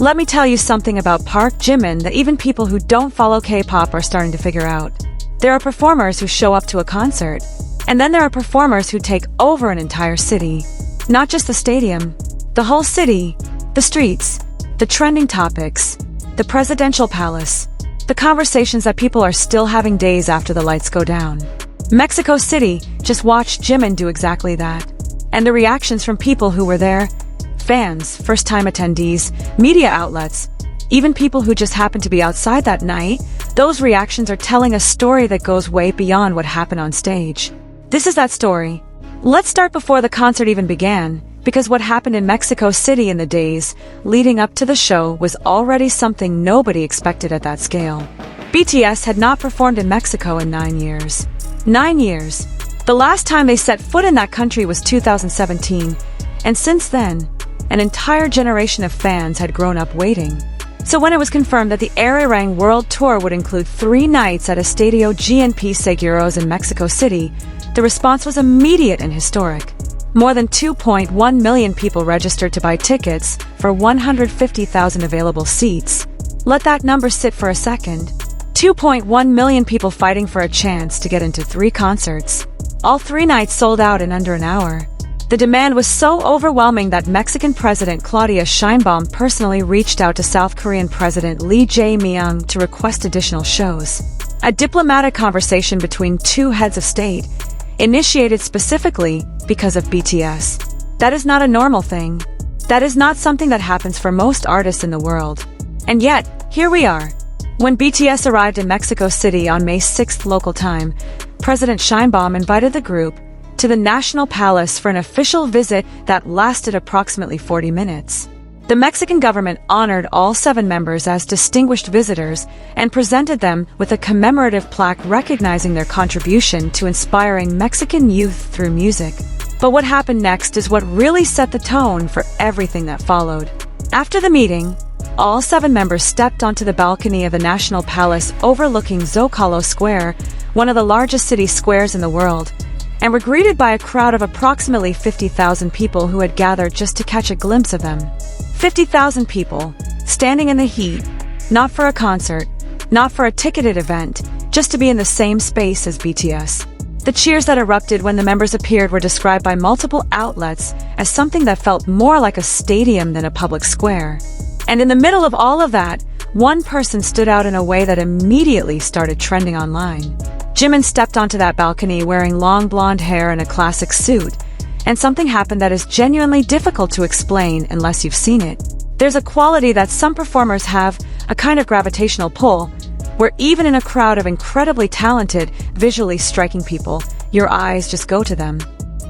Let me tell you something about ParkJimin that even people who don't follow K-pop are starting to figure out. There are performers who show up to a concert, and then there are performers who take over an entire city. Not just the stadium, the whole city, the streets, the trending topics, the presidential palace, the conversations that people are still having days after the lights go down. Mexico City just watched Jimin do exactly that. And the reactions from people who were there, fans, first-time attendees, media outlets, even people who just happened to be outside that night, those reactions are telling a story that goes way beyond what happened on stage. This is that story. Let's start before the concert even began, because what happened in Mexico City in the days leading up to the show was already something nobody expected at that scale. BTS had not performed in Mexico in 9 years. 9 years. The last time they set foot in that country was 2017, and since then, an entire generation of fans had grown up waiting. So when it was confirmed that the Arirang World Tour would include 3 nights at Estadio GNP Seguros in Mexico City, the response was immediate and historic. More than 2.1 million people registered to buy tickets for 150,000 available seats. Let that number sit for a second. 2.1 million people fighting for a chance to get into 3 concerts. All 3 nights sold out in under an hour. The demand was so overwhelming that Mexican President Claudia Sheinbaum personally reached out to South Korean President Lee Jae-myung to request additional shows. A diplomatic conversation between 2 heads of state, initiated specifically because of BTS. That is not a normal thing. That is not something that happens for most artists in the world. And yet, here we are. When BTS arrived in Mexico City on May 6th local time, President Sheinbaum invited the group to the National Palace for an official visit that lasted approximately 40 minutes. The Mexican government honored all 7 members as distinguished visitors and presented them with a commemorative plaque recognizing their contribution to inspiring Mexican youth through music. But what happened next is what really set the tone for everything that followed. After the meeting, all 7 members stepped onto the balcony of the National Palace overlooking Zocalo Square, one of the largest city squares in the world, and were greeted by a crowd of approximately 50,000 people who had gathered just to catch a glimpse of them. 50,000 people, standing in the heat, not for a concert, not for a ticketed event, just to be in the same space as BTS. The cheers that erupted when the members appeared were described by multiple outlets as something that felt more like a stadium than a public square. And in the middle of all of that, one person stood out in a way that immediately started trending online. Jimin stepped onto that balcony wearing long blonde hair and a classic suit, and something happened that is genuinely difficult to explain unless you've seen it. There's a quality that some performers have, a kind of gravitational pull, where even in a crowd of incredibly talented, visually striking people, your eyes just go to them.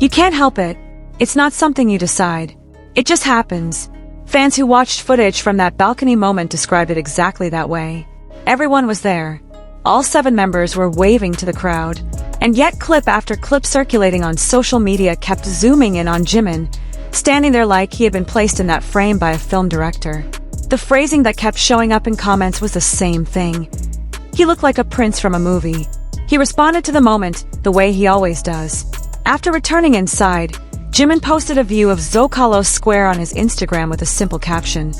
You can't help it. It's not something you decide. It just happens. Fans who watched footage from that balcony moment described it exactly that way. Everyone was there. All 7 members were waving to the crowd. And yet clip after clip circulating on social media kept zooming in on Jimin, standing there like he had been placed in that frame by a film director. The phrasing that kept showing up in comments was the same thing. He looked like a prince from a movie. He responded to the moment the way he always does. After returning inside, Jimin posted a view of Zocalo Square on his Instagram with a simple caption.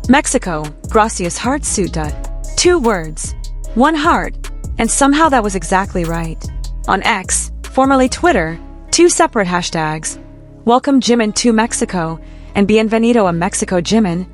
Mexico, gracias heartsuta. 2 words. 1 heart. And somehow that was exactly right. On X, formerly Twitter, 2 separate hashtags. Welcome Jimin to Mexico and Bienvenido a Mexico Jimin.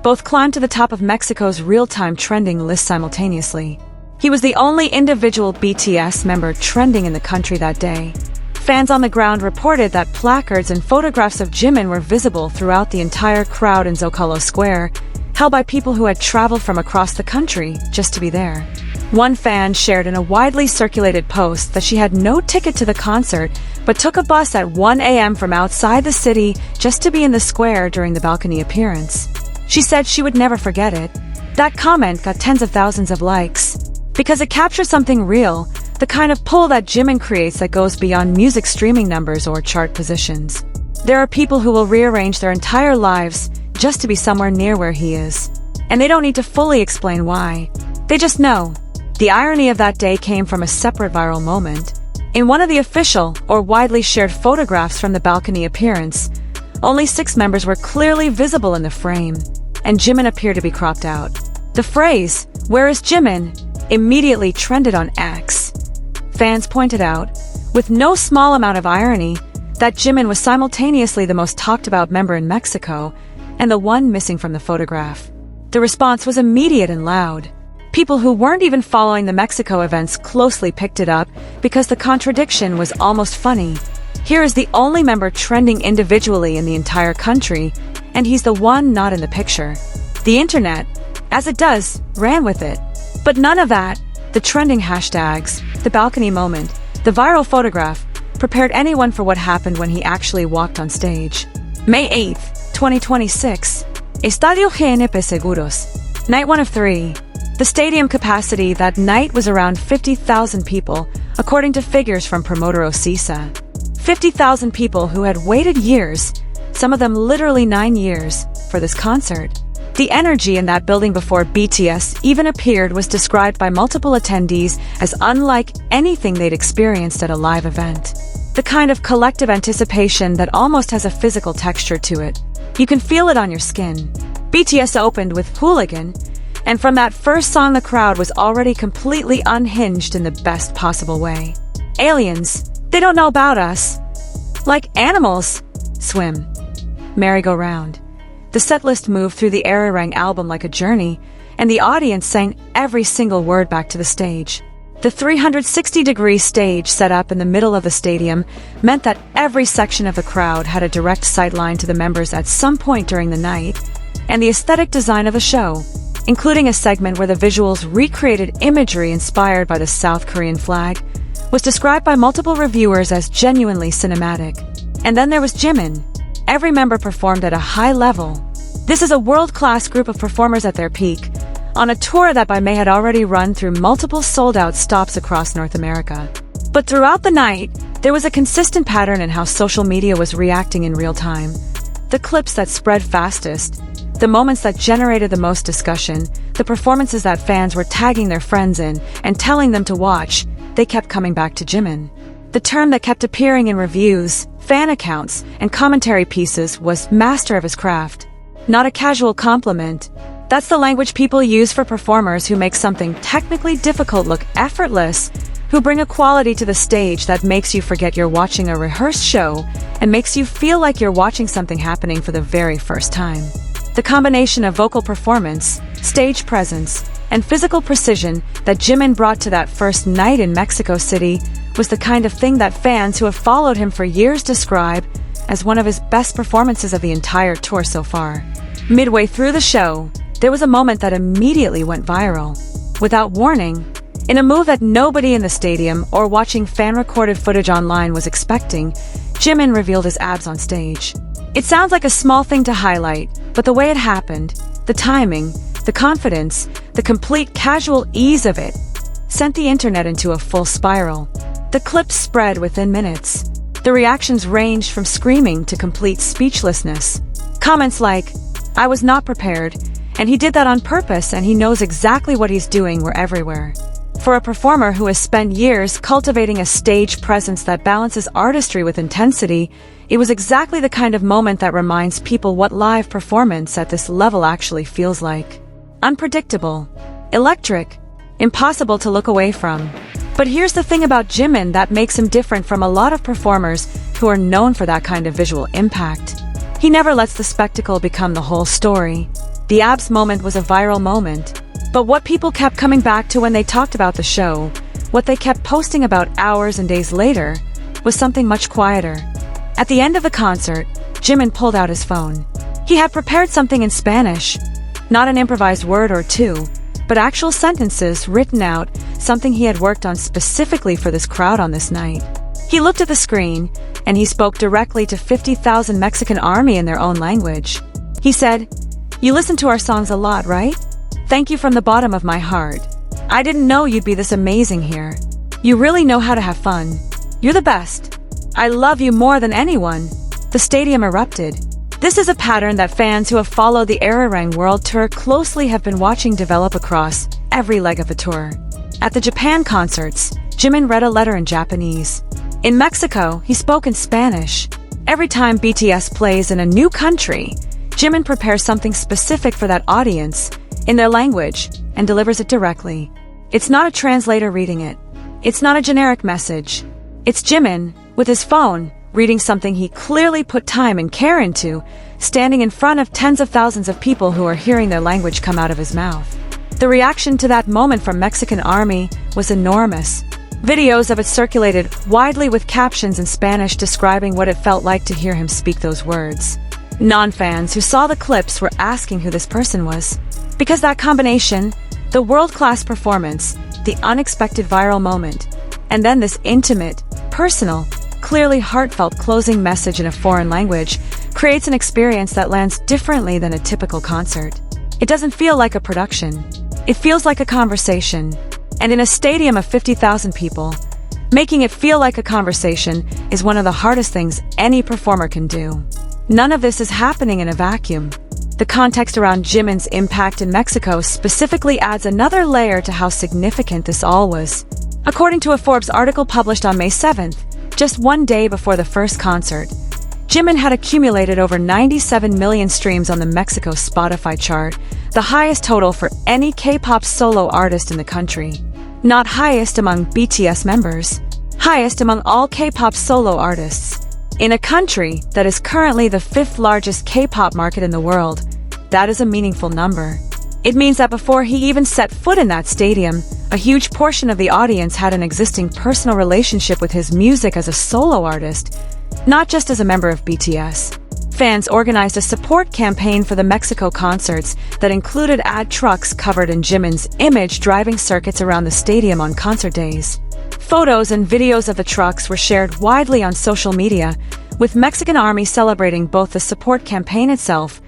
Both climbed to the top of Mexico's real-time trending list simultaneously. He was the only individual BTS member trending in the country that day. Fans on the ground reported that placards and photographs of Jimin were visible throughout the entire crowd in Zocalo Square, held by people who had traveled from across the country just to be there. One fan shared in a widely circulated post that she had no ticket to the concert, but took a bus at 1 a.m. from outside the city just to be in the square during the balcony appearance. She said she would never forget it. That comment got tens of thousands of likes. Because it captures something real, the kind of pull that Jimin creates that goes beyond music streaming numbers or chart positions. There are people who will rearrange their entire lives just to be somewhere near where he is. And they don't need to fully explain why. They just know. The irony of that day came from a separate viral moment. In one of the official or widely shared photographs from the balcony appearance, only 6 members were clearly visible in the frame. and Jimin appeared to be cropped out. The phrase, "Where is Jimin?" immediately trended on X. Fans pointed out, with no small amount of irony, that Jimin was simultaneously the most talked about member in Mexico and the one missing from the photograph. The response was immediate and loud. People who weren't even following the Mexico events closely picked it up because the contradiction was almost funny. Here is the only member trending individually in the entire country, and he's the one not in the picture. The internet, as it does, ran with it. But none of that, the trending hashtags, the balcony moment, the viral photograph, prepared anyone for what happened when he actually walked on stage. May 8th, 2026. Estadio GNP Seguros. Night 1 of 3. The stadium capacity that night was around 50,000 people, according to figures from promoter Ocisa. 50,000 people who had waited years, some of them literally 9 years, for this concert. The energy in that building before BTS even appeared was described by multiple attendees as unlike anything they'd experienced at a live event. The kind of collective anticipation that almost has a physical texture to it. You can feel it on your skin. BTS opened with Hooligan, and from that first song the crowd was already completely unhinged in the best possible way. Aliens, they don't know about us. Like animals. Swim. Merry-go-round. The setlist moved through the Arirang album like a journey, and the audience sang every single word back to the stage. The 360-degree stage set up in the middle of the stadium meant that every section of the crowd had a direct sightline to the members at some point during the night, and the aesthetic design of the show, including a segment where the visuals recreated imagery inspired by the South Korean flag, was described by multiple reviewers as genuinely cinematic. And then there was Jimin. Every member performed at a high level. This is a world-class group of performers at their peak, on a tour that by May had already run through multiple sold-out stops across North America. But throughout the night, there was a consistent pattern in how social media was reacting in real time. The clips that spread fastest, the moments that generated the most discussion, the performances that fans were tagging their friends in and telling them to watch, they kept coming back to Jimin. The term that kept appearing in reviews, fan accounts, and commentary pieces was master of his craft. Not a casual compliment. That's the language people use for performers who make something technically difficult look effortless, who bring a quality to the stage that makes you forget you're watching a rehearsed show and makes you feel like you're watching something happening for the very first time. The combination of vocal performance, stage presence, and physical precision that Jimin brought to that first night in Mexico City was the kind of thing that fans who have followed him for years describe as one of his best performances of the entire tour so far. Midway through the show, there was a moment that immediately went viral. Without warning, in a move that nobody in the stadium or watching fan-recorded footage online was expecting, Jimin revealed his abs on stage. It sounds like a small thing to highlight, but the way it happened, the timing, the confidence, the complete casual ease of it, sent the internet into a full spiral. The clips spread within minutes. The reactions ranged from screaming to complete speechlessness. Comments like, "I was not prepared, and he did that on purpose and he knows exactly what he's doing," were everywhere. For a performer who has spent years cultivating a stage presence that balances artistry with intensity, it was exactly the kind of moment that reminds people what live performance at this level actually feels like. Unpredictable, electric, impossible to look away from. But here's the thing about Jimin that makes him different from a lot of performers who are known for that kind of visual impact. He never lets the spectacle become the whole story. The abs moment was a viral moment. But what people kept coming back to when they talked about the show, what they kept posting about hours and days later, was something much quieter. At the end of the concert, Jimin pulled out his phone. He had prepared something in Spanish, not an improvised word or two, but actual sentences written out, something he had worked on specifically for this crowd on this night. He looked at the screen, and he spoke directly to 50,000 Mexican army in their own language. He said, "You listen to our songs a lot, right? Thank you from the bottom of my heart. I didn't know you'd be this amazing here. You really know how to have fun. You're the best. I love you more than anyone." The stadium erupted. This is a pattern that fans who have followed the Arirang World Tour closely have been watching develop across every leg of the tour. At the Japan concerts, Jimin read a letter in Japanese. In Mexico, he spoke in Spanish. Every time BTS plays in a new country, Jimin prepares something specific for that audience, in their language, and delivers it directly. It's not a translator reading it. It's not a generic message. It's Jimin, with his phone, reading something he clearly put time and care into, standing in front of tens of thousands of people who are hearing their language come out of his mouth. The reaction to that moment from Mexican Army was enormous. Videos of it circulated widely with captions in Spanish describing what it felt like to hear him speak those words. Non-fans who saw the clips were asking who this person was. Because that combination, the world-class performance, the unexpected viral moment, and then this intimate, personal, clearly heartfelt closing message in a foreign language creates an experience that lands differently than a typical concert. It doesn't feel like a production. It feels like a conversation. And in a stadium of 50,000 people, making it feel like a conversation is one of the hardest things any performer can do. None of this is happening in a vacuum. The context around Jimin's impact in Mexico specifically adds another layer to how significant this all was. According to a Forbes article published on May 7th, just one day before the first concert, Jimin had accumulated over 97 million streams on the Mexico Spotify chart, the highest total for any K-pop solo artist in the country. Not highest among BTS members, highest among all K-pop solo artists. In a country that is currently the 5th largest K-pop market in the world, that is a meaningful number. It means that before he even set foot in that stadium, a huge portion of the audience had an existing personal relationship with his music as a solo artist, not just as a member of BTS. Fans organized a support campaign for the Mexico concerts that included ad trucks covered in Jimin's image driving circuits around the stadium on concert days. Photos and videos of the trucks were shared widely on social media, with Mexican Army celebrating both the support campaign itself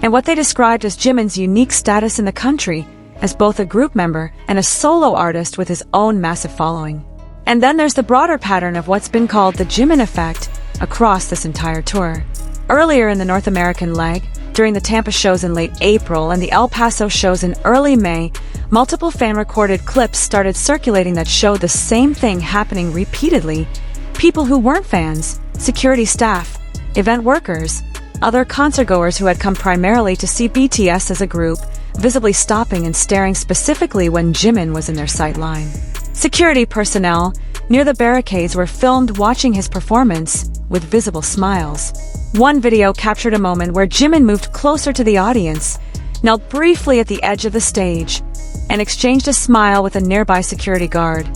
and what they described as Jimin's unique status in the country as both a group member and a solo artist with his own massive following. And then there's the broader pattern of what's been called the Jimin effect across this entire tour. Earlier in the North American leg, during the Tampa shows in late April and the El Paso shows in early May, multiple fan-recorded clips started circulating that showed the same thing happening repeatedly. People who weren't fans, security staff, event workers, other concertgoers who had come primarily to see BTS as a group, visibly stopping and staring specifically when Jimin was in their sight line. Security personnel near the barricades were filmed watching his performance with visible smiles. One video captured a moment where Jimin moved closer to the audience, knelt briefly at the edge of the stage, and exchanged a smile with a nearby security guard,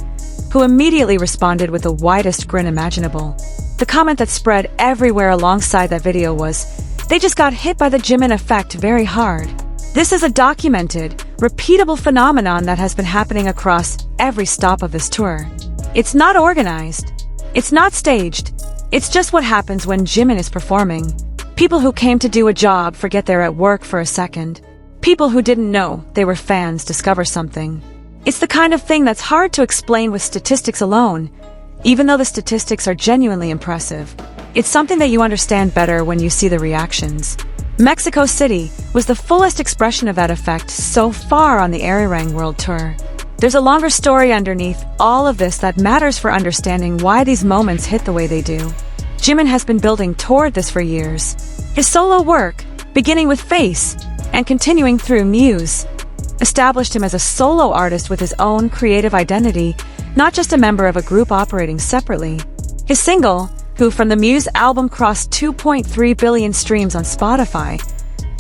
who immediately responded with the widest grin imaginable. The comment that spread everywhere alongside that video was, "They just got hit by the Jimin effect very hard." This is a documented, repeatable phenomenon that has been happening across every stop of this tour. It's not organized. It's not staged. It's just what happens when Jimin is performing. People who came to do a job forget they're at work for a second. People who didn't know they were fans discover something. It's the kind of thing that's hard to explain with statistics alone, even though the statistics are genuinely impressive. It's something that you understand better when you see the reactions. Mexico City was the fullest expression of that effect so far on the Arirang World Tour. There's a longer story underneath all of this that matters for understanding why these moments hit the way they do. Jimin has been building toward this for years. His solo work, beginning with Face and continuing through Muse, established him as a solo artist with his own creative identity, not just a member of a group operating separately. His single, who from the Muse album crossed 2.3 billion streams on Spotify,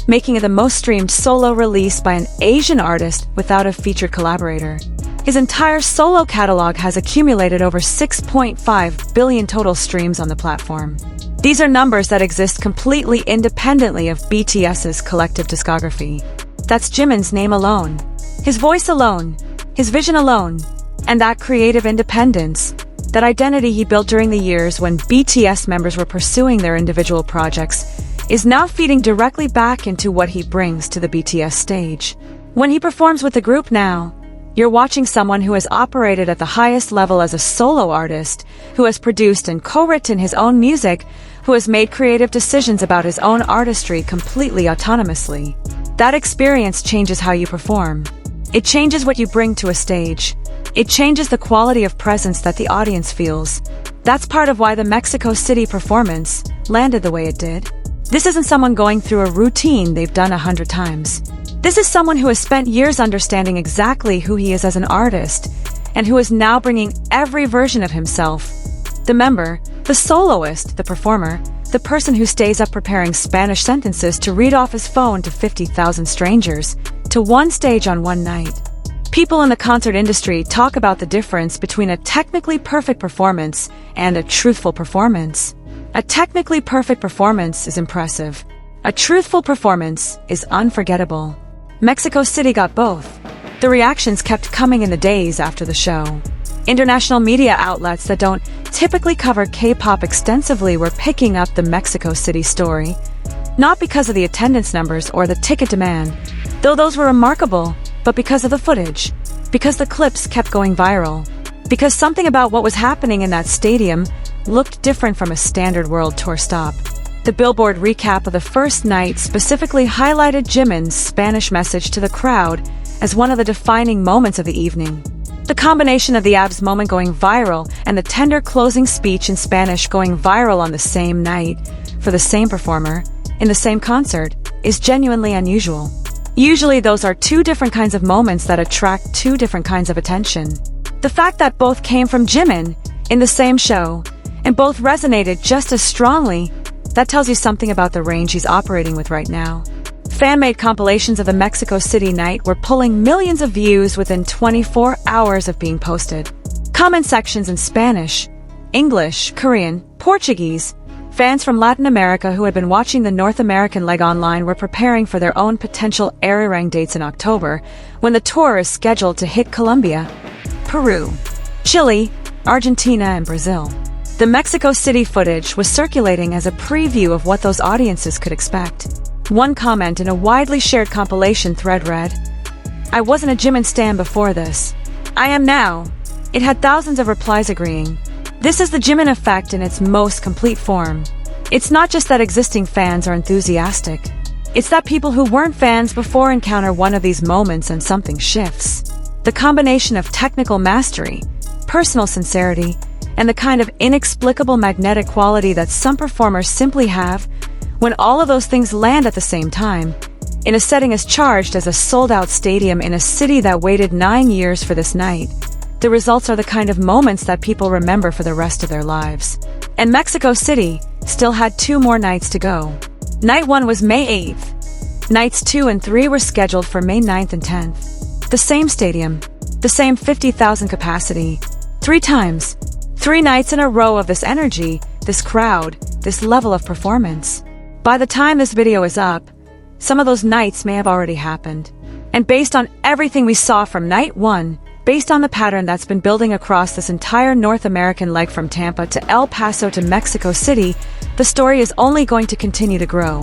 making it the most streamed solo release by an Asian artist without a featured collaborator. His entire solo catalog has accumulated over 6.5 billion total streams on the platform. These are numbers that exist completely independently of BTS's collective discography. That's Jimin's name alone, his voice alone, his vision alone, and that creative independence, that identity he built during the years when BTS members were pursuing their individual projects, is now feeding directly back into what he brings to the BTS stage. When he performs with the group now, you're watching someone who has operated at the highest level as a solo artist, who has produced and co-written his own music, who has made creative decisions about his own artistry completely autonomously. That experience changes how you perform. It changes what you bring to a stage. It changes the quality of presence that the audience feels. That's part of why the Mexico City performance landed the way it did. This isn't someone going through a routine they've done 100 times. This is someone who has spent years understanding exactly who he is as an artist, and who is now bringing every version of himself. The member, the soloist, the performer, the person who stays up preparing Spanish sentences to read off his phone to 50,000 strangers, to one stage on one night. People in the concert industry talk about the difference between a technically perfect performance and a truthful performance. A technically perfect performance is impressive. A truthful performance is unforgettable. Mexico City got both. The reactions kept coming in the days after the show. International media outlets that don't typically cover K-pop extensively were picking up the Mexico City story, not because of the attendance numbers or the ticket demand, though those were remarkable, but because of the footage, because the clips kept going viral, because something about what was happening in that stadium looked different from a standard world tour stop. The Billboard recap of the first night specifically highlighted Jimin's Spanish message to the crowd as one of the defining moments of the evening. The combination of the abs moment going viral and the tender closing speech in Spanish going viral on the same night, for the same performer, in the same concert, is genuinely unusual. Usually those are two different kinds of moments that attract two different kinds of attention. The fact that both came from Jimin, in the same show, and both resonated just as strongly, that tells you something about the range he's operating with right now. Fan-made compilations of the Mexico City night were pulling millions of views within 24 hours of being posted. Comment sections in Spanish, English, Korean, Portuguese. Fans from Latin America who had been watching the North American leg online were preparing for their own potential Arirang dates in October, when the tour is scheduled to hit Colombia, Peru, Chile, Argentina, and Brazil. The Mexico City footage was circulating as a preview of what those audiences could expect. One comment in a widely shared compilation thread read, "I wasn't a Jimin stan before this. I am now." It had thousands of replies agreeing. This is the Jimin effect in its most complete form. It's not just that existing fans are enthusiastic. It's that people who weren't fans before encounter one of these moments and something shifts. The combination of technical mastery, personal sincerity, and the kind of inexplicable magnetic quality that some performers simply have, when all of those things land at the same time, in a setting as charged as a sold-out stadium in a city that waited 9 years for this night, the results are the kind of moments that people remember for the rest of their lives. And Mexico City still had 2 more nights to go. Night 1 was May 8th. Nights 2 and 3 were scheduled for May 9th and 10th. The same stadium, the same 50,000 capacity, 3 times, 3 nights in a row of this energy, this crowd, this level of performance. By the time this video is up, some of those nights may have already happened. And based on everything we saw from night 1, based on the pattern that's been building across this entire North American leg from Tampa to El Paso to Mexico City, the story is only going to continue to grow.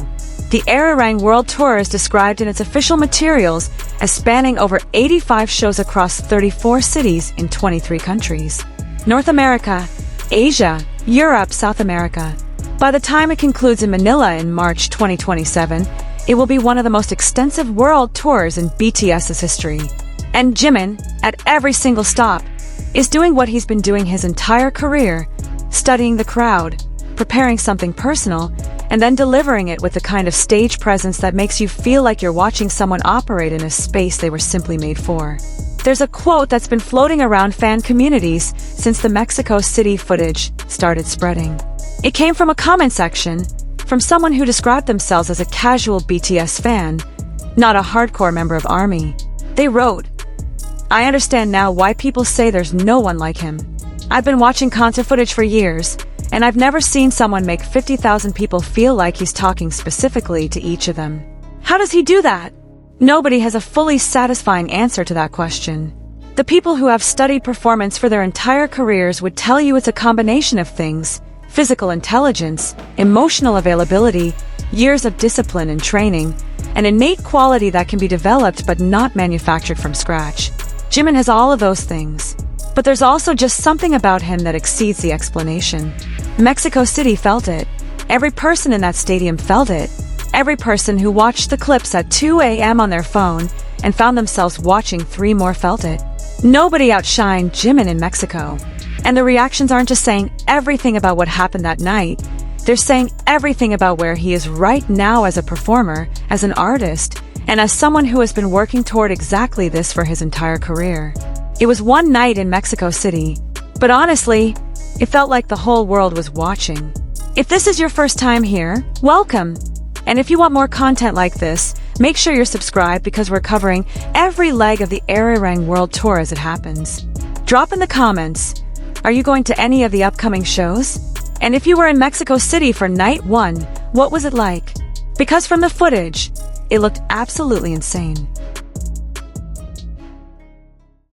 The Arirang World Tour is described in its official materials as spanning over 85 shows across 34 cities in 23 countries. North America, Asia, Europe, South America. By the time it concludes in Manila in March 2027, it will be one of the most extensive world tours in BTS's history. And Jimin, at every single stop, is doing what he's been doing his entire career, studying the crowd, preparing something personal, and then delivering it with the kind of stage presence that makes you feel like you're watching someone operate in a space they were simply made for. There's a quote that's been floating around fan communities since the Mexico City footage started spreading. It came from a comment section, from someone who described themselves as a casual BTS fan, not a hardcore member of ARMY. They wrote, "I understand now why people say there's no one like him. I've been watching concert footage for years, and I've never seen someone make 50,000 people feel like he's talking specifically to each of them. How does he do that?" Nobody has a fully satisfying answer to that question. The people who have studied performance for their entire careers would tell you it's a combination of things: physical intelligence, emotional availability, years of discipline and training, an innate quality that can be developed but not manufactured from scratch. Jimin has all of those things. But there's also just something about him that exceeds the explanation. Mexico City felt it. Every person in that stadium felt it. Every person who watched the clips at 2 a.m. on their phone and found themselves watching 3 more felt it. Nobody outshined Jimin in Mexico. And the reactions aren't just saying everything about what happened that night. They're saying everything about where he is right now as a performer, as an artist, and as someone who has been working toward exactly this for his entire career. It was one night in Mexico City, but honestly, it felt like the whole world was watching. If this is your first time here, welcome! And if you want more content like this, make sure you're subscribed because we're covering every leg of the Arirang World Tour as it happens. Drop in the comments, are you going to any of the upcoming shows? And if you were in Mexico City for night 1, what was it like? Because from the footage, it looked absolutely insane.